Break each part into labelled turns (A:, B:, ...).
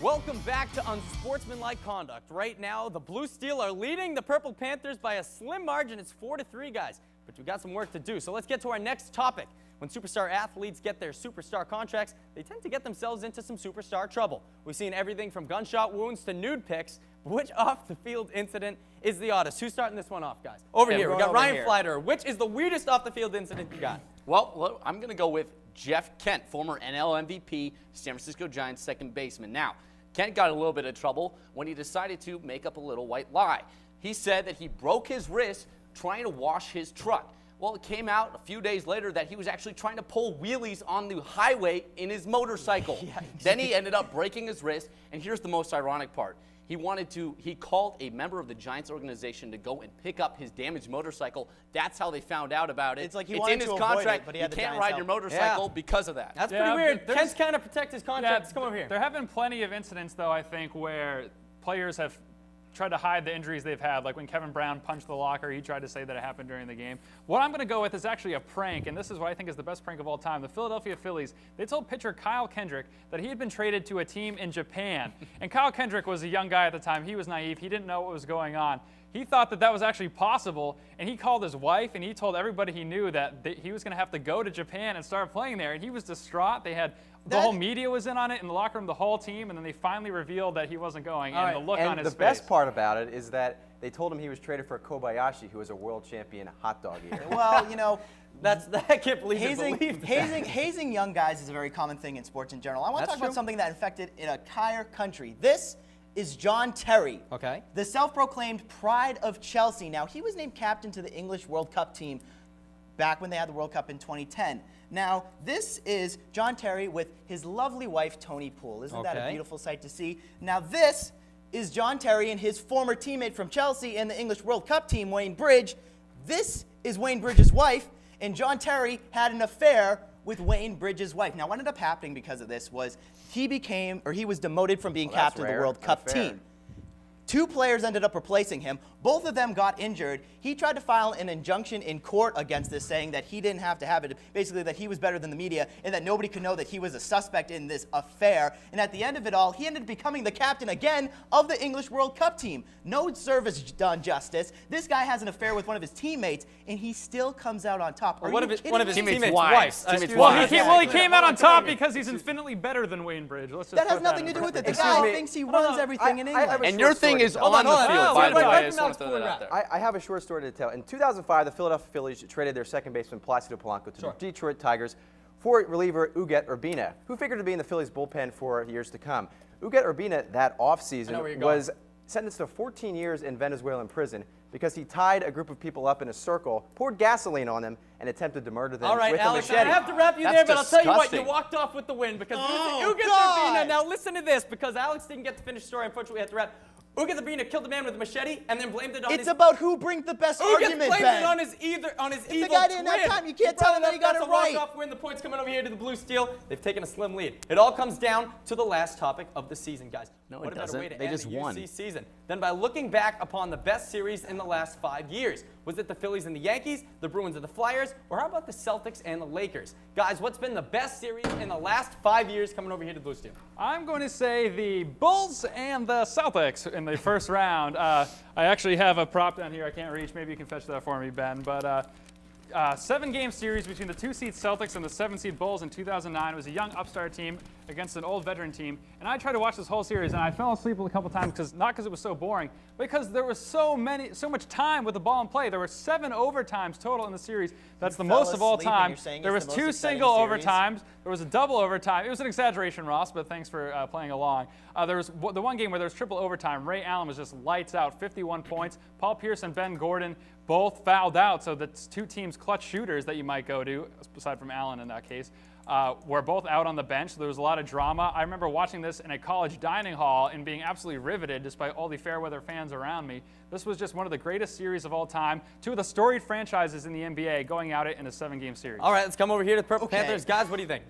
A: Welcome back to Unsportsmanlike Conduct. Right now, the Blue Steel are leading the Purple Panthers by a slim margin. It's 4-3, guys. But we've got some work to do. So let's get to our next topic. When superstar athletes get their superstar contracts, they tend to get themselves into some superstar trouble. We've seen everything from gunshot wounds to nude pics. But which off-the-field incident is the oddest? Who's starting this one off, guys? Over here, we got Ryan Flyder. Which is the weirdest off-the-field incident you got?
B: Well, I'm going to go with Jeff Kent, former NL MVP, San Francisco Giants second baseman. Now, Kent got a little bit of trouble when he decided to make up a little white lie. He said that he broke his wrist trying to wash his truck. Well, it came out a few days later that he was actually trying to pull wheelies on the highway in his motorcycle. Then he ended up breaking his wrist, and here's the most ironic part. He called a member of the Giants organization to go and pick up his damaged motorcycle. That's how they found out about it.
C: It's like
B: it's in his contract, but you can't ride your motorcycle because of that.
A: That's pretty weird. Kent's kind of protect his contract. Let's come over here.
D: There have been plenty of incidents, though, I think, where players have tried to hide the injuries they've had. Like when Kevin Brown punched the locker, he tried to say that it happened during the game. What I'm going to go with is actually a prank, and this is what I think is the best prank of all time. The Philadelphia Phillies, they told pitcher Kyle Kendrick that he had been traded to a team in Japan. And Kyle Kendrick was a young guy at the time. He was naive. He didn't know what was going on. He thought that that was actually possible, and he called his wife, and he told everybody he knew that he was going to have to go to Japan and start playing there. And he was distraught. The whole media was in on it, in the locker room, the whole team, and then they finally revealed that he wasn't going, and the look on his face.
E: And the best part about it is that they told him he was traded for Kobayashi, who was a world champion hot dog eater.
C: Well, you know,
A: I can't believe
C: hazing young guys is a very common thing in sports in general. I want to talk about something that infected an entire country. This is John Terry, the self-proclaimed pride of Chelsea. Now, he was named captain to the English World Cup team back when they had the World Cup in 2010. Now, this is John Terry with his lovely wife, Toni Poole. Isn't that a beautiful sight to see? Now, this is John Terry and his former teammate from Chelsea and the English World Cup team, Wayne Bridge. This is Wayne Bridge's wife, and John Terry had an affair with Wayne Bridge's wife. Now, what ended up happening because of this was he was demoted from being captain of the World Cup team. 2 players ended up replacing him. Both of them got injured. He tried to file an injunction in court against this, saying that he didn't have to have it, basically that he was better than the media and that nobody could know that he was a suspect in this affair. And at the end of it all, he ended up becoming the captain again of the English World Cup team. No service done justice. This guy has an affair with one of his teammates, and he still comes out on top.
A: One of his teammates'
D: wives. Well, he came out on top because he's infinitely better than Wayne Bridge.
C: That has nothing to do with it. The guy thinks he runs everything in England.
B: And your thing is on the field, by the way. I just want to throw that out there.
E: I have a short story to tell. In 2005, the Philadelphia Phillies traded their second baseman Placido Polanco to the Detroit Tigers for reliever Uguet Urbina, who figured to be in the Phillies bullpen for years to come. Uguet Urbina that offseason was sentenced to 14 years in Venezuelan prison because he tied a group of people up in a circle, poured gasoline on them, and attempted to murder them with
A: Alex,
E: a machete.
A: I have to wrap you there, but I'll tell you what, you walked off with the win because Uguet Urbina. Now listen to this, because Alex didn't get to finish the story. Unfortunately, we have to wrap. Uguet Urbina killed a man with a machete and then blamed it on
C: It's about who brings the best argument, Ben.
A: blamed it on his evil
C: the guy didn't have time, you can't tell him that he got it right.
A: That's a walk-off win. The points coming over here to the Blue Steel. They've taken a slim lead. It all comes down to the last topic of the season, guys.
B: No,
A: what
B: it doesn't.
A: Way to
B: they
A: end
B: just
A: the
B: won.
A: UC season than by looking back upon the best series in the last 5 years. Was it the Phillies and the Yankees, the Bruins and the Flyers, or how about the Celtics and the Lakers? Guys, what's been the best series in the last 5 years coming over here to the Blue Steel?
D: I'm going to say the Bulls and the Celtics in the first round. I actually have a prop down here I can't reach. Maybe you can fetch that for me, Ben. But 7-game series between the 2-seed Celtics and the 7-seed Bulls in 2009. It was a young upstart team against an old veteran team. And I tried to watch this whole series, and I fell asleep a couple times, not because it was so boring, but because there was so much time with the ball in play. There were 7 overtimes total in the series. That's the most of all time. There was 2 single overtimes. There was a double overtime. It was an exaggeration, Ross, but thanks for playing along. There was the one game where there was triple overtime. Ray Allen was just lights out, 51 points. Paul Pierce and Ben Gordon both fouled out, so that's 2 teams' clutch shooters that you might go to, aside from Allen in that case, were both out on the bench. So there was a lot of drama. I remember watching this in a college dining hall and being absolutely riveted despite all the fair weather fans around me. This was just one of the greatest series of all time. 2 of the storied franchises in the NBA going at it in a 7-game series.
A: All right, let's come over here to the Purple Panthers. Guys, what do you think?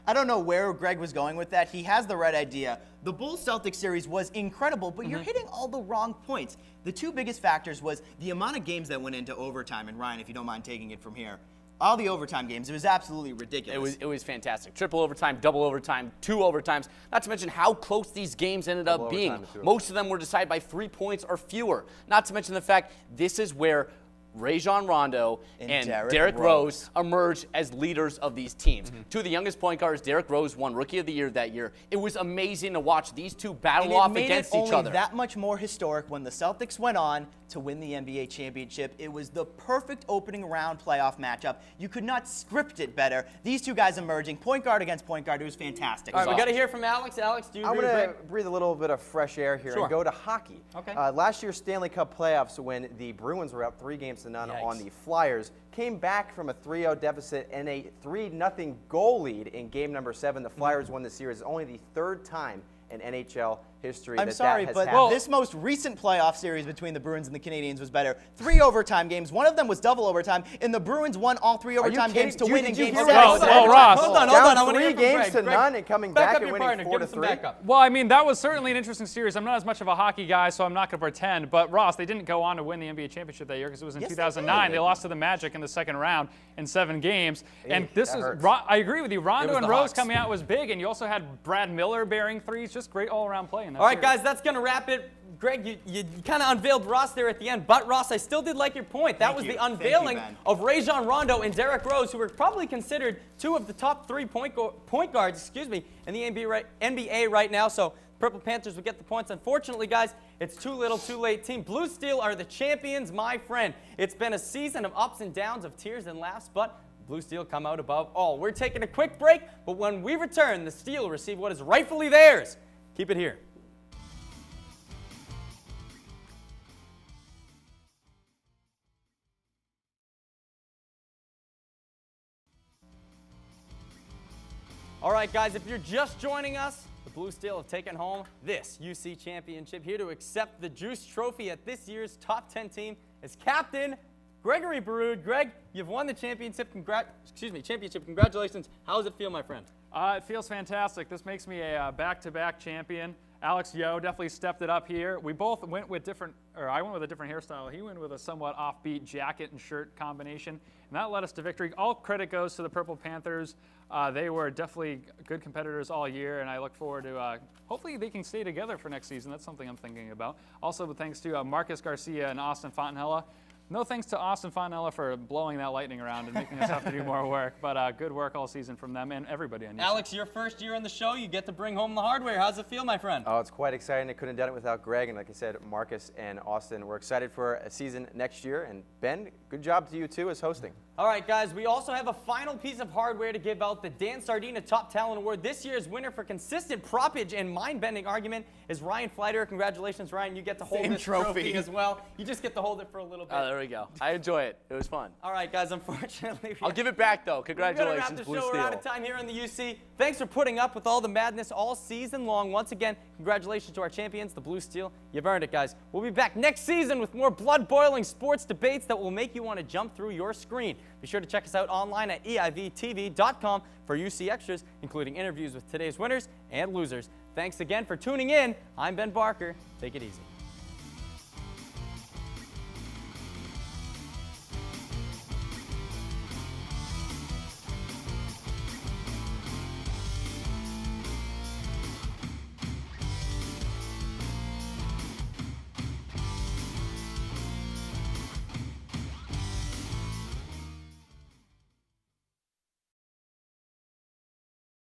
C: I don't know where Greg was going with that. He has the right idea. The Bulls-Celtics series was incredible, but you're hitting all the wrong points. The 2 biggest factors was the amount of games that went into overtime. And Ryan, if you don't mind taking it from here, all the overtime games. It was absolutely ridiculous.
B: It was fantastic. Triple overtime, double overtime, 2 overtimes. Not to mention how close these games ended up being. Most of them were decided by 3 points or fewer. Not to mention the fact this is where Rajon Rondo and Derrick Rose emerged as leaders of these teams. Two of the youngest point guards, Derrick Rose won Rookie of the Year that year. It was amazing to watch these two battle off against each other.
C: It made it only that much more historic when the Celtics went on to win the NBA championship. It was the perfect opening round playoff matchup. You could not script it better. These two guys emerging, point guard against point guard, it was fantastic.
A: All right, we got to hear from Alex. Alex, do you agree with Greg?
E: I'm going to breathe a little bit of fresh air here and go to hockey.
A: Okay.
E: Last year's Stanley Cup playoffs, when the Bruins were up 3-0 on the Flyers, came back from a 3-0 deficit and a 3-0 goal lead in game number 7. The Flyers won the series. Only the 3rd time in NHL history
C: I'm
E: that
C: sorry,
E: has
C: but
E: happened.
C: this most recent playoff series between the Bruins and the Canadiens was better. 3 overtime games. One of them was double overtime, and the Bruins won all 3 overtime games to win in Game 7.
D: Well, Ross.
A: Hold on. I want to hear
E: 3
A: from
E: games to
A: Greg.
E: none and coming
A: Back
E: back
A: up
E: and
A: your
E: winning
A: partner.
E: 4-3.
D: Well, I mean, that was certainly an interesting series. I'm not as much of a hockey guy, so I'm not going to pretend. But, Ross, they didn't go on to win the NBA championship that year because it was in 2009. They lost to the Magic in the 2nd round in 7 games. And this is, I agree with you. Rondo and Rose coming out was big, and you also had Brad Miller bearing threes. Just great all-around play in that
A: All right,
D: series.
A: guys, that's going to wrap it. Greg, you kind of unveiled Ross there at the end. But, Ross, I still did like your point. That was the unveiling of Rajon Rondo and Derrick Rose, who were probably considered 2 of the top 3 point guards in the NBA right now. So Purple Panthers would get the points. Unfortunately, guys, it's too little, too late. Team Blue Steel are the champions, my friend. It's been a season of ups and downs, of tears and laughs, but Blue Steel come out above all. We're taking a quick break, but when we return, the Steel receive what is rightfully theirs. Keep it here. All right, guys, if you're just joining us, the Blue Steel have taken home this UC championship. Here to accept the Juice Trophy at this year's top 10 team is Captain Gregory Baroud. Greg, you've won the championship. Congratulations. How does it feel, my friend?
D: It feels fantastic. This makes me a back-to-back champion. Alex Yo definitely stepped it up here. We both went with I went with a different hairstyle. He went with a somewhat offbeat jacket and shirt combination, and that led us to victory. All credit goes to the Purple Panthers. They were definitely good competitors all year, and I look forward to hopefully they can stay together for next season. That's something I'm thinking about. Also, thanks to Marcus Garcia and Austin Fontanella. No thanks to Austin Fontanella for blowing that lightning around and making us have to do more work, but good work all season from them and everybody on UC.
A: Alex, your first year on the show, you get to bring home the hardware. How's it feel, my friend?
E: Oh, it's quite exciting. I couldn't have done it without Greg, and like I said, Marcus and Austin. We're excited for a season next year, and Ben, good job to you too as hosting.
A: All right, guys, we also have a final piece of hardware to give out. The Dan Sardina Top Talent Award. This year's winner for consistent propage and mind-bending argument is Ryan Fleiter. Congratulations, Ryan. You get to hold this trophy as well. You just get to hold it for a little bit.
B: Oh, there we go. I enjoy it. It was fun.
A: All right, guys, unfortunately.
B: I'll give it back, though. Congratulations,
A: Blue Steel. We're out of time here on the UC. Thanks for putting up with all the madness all season long. Once again, congratulations to our champions, the Blue Steel. You've earned it, guys. We'll be back next season with more blood-boiling sports debates that will make you want to jump through your screen. Be sure to check us out online at eivtv.com for UC Extras, including interviews with today's winners and losers. Thanks again for tuning in. I'm Ben Barker. Take it easy.